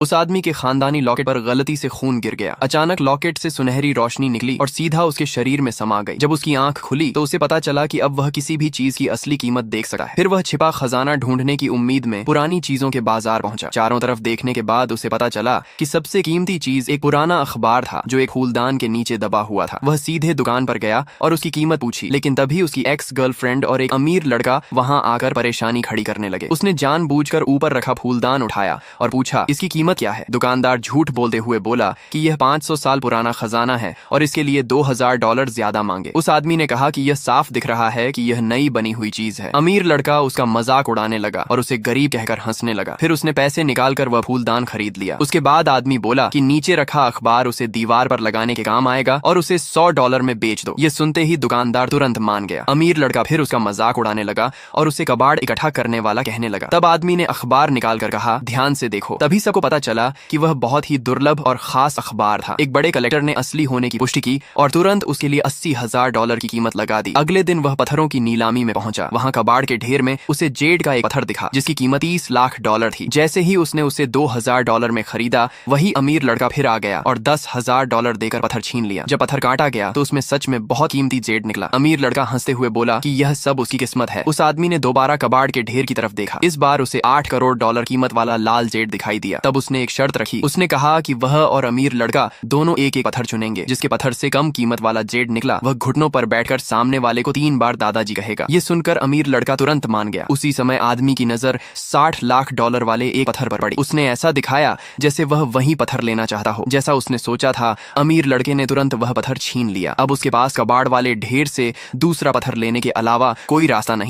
उस आदमी के खानदानी लॉकेट पर गलती से खून गिर गया। अचानक लॉकेट से सुनहरी रोशनी निकली और सीधा उसके शरीर में समा गई। जब उसकी आंख खुली तो उसे पता चला कि अब वह किसी भी चीज की असली कीमत देख सकता है। फिर वह छिपा खजाना ढूंढने की उम्मीद में पुरानी चीजों के बाजार पहुंचा। चारों तरफ देखने के बाद उसे पता चला कि सबसे कीमती चीज एक पुराना अखबार था जो एक फूलदान के नीचे दबा हुआ था। वह सीधे दुकान पर गया और उसकी कीमत पूछी, लेकिन तभी उसकी एक्स गर्लफ्रेंड और एक अमीर लड़का वहां आकर परेशानी खड़ी करने लगे। उसने जानबूझकर ऊपर रखा फूलदान उठाया और पूछा, इसकी कीमत क्या है? दुकानदार झूठ बोलते हुए बोला कि यह 500 साल पुराना खजाना है और इसके लिए $2000 ज्यादा मांगे। उस आदमी ने कहा कि यह साफ दिख रहा है कि यह नई बनी हुई चीज है। अमीर लड़का उसका मजाक उड़ाने लगा और उसे गरीब कहकर हंसने लगा। फिर उसने पैसे निकालकर वह फूलदान खरीद लिया। उसके बाद आदमी बोला कि नीचे रखा अखबार उसे दीवार पर लगाने के काम आएगा और उसे $100 में बेच दो। ये सुनते ही दुकानदार तुरंत मान गया। अमीर लड़का फिर उसका मजाक उड़ाने लगा और उसे कबाड़ इकट्ठा करने वाला कहने लगा। तब आदमी ने अखबार निकालकर कहा, ध्यान से देखो। तभी सबको पता चला कि वह बहुत ही दुर्लभ और खास अखबार था। एक बड़े कलेक्टर ने असली होने की पुष्टि की और तुरंत उसके लिए $80,000 की कीमत लगा दी। अगले दिन वह पत्थरों की नीलामी में पहुंचा। वहां कबाड़ के ढेर में उसे जेड का एक पत्थर दिखा जिसकी कीमत $30 लाख थी। जैसे ही उसने उसे $2000 में खरीदा, वही अमीर लड़का फिर आ गया और $10,000 देकर पत्थर छीन लिया। जब पत्थर काटा गया तो उसमें सच में बहुत कीमती जेड निकला। अमीर लड़का हंसते हुए बोला कि यह सब उसकी किस्मत है। उस आदमी ने दोबारा कबाड़ के ढेर की तरफ देखा। इस बार उसे $8 करोड़ कीमत वाला लाल जेड दिखाई दिया। तब उसने एक शर्त रखी। उसने कहा कि वह और अमीर लड़का दोनों एक एक पत्थर चुनेंगे। जिसके पत्थर से कम कीमत वाला जेड निकला, वह घुटनों पर बैठकर सामने वाले को 3 बार दादाजी कहेगा। ये सुनकर अमीर लड़का तुरंत मान गया। उसी समय आदमी की नजर $60 लाख वाले एक पत्थर पर पड़ी। उसने ऐसा दिखाया जैसे वह वही पत्थर लेना चाहता हो। जैसा उसने सोचा था, अमीर लड़के ने तुरंत वह पत्थर छीन लिया। अब उसके पास कबाड़ वाले ढेर से दूसरा पत्थर लेने के अलावा कोई रास्ता नहीं।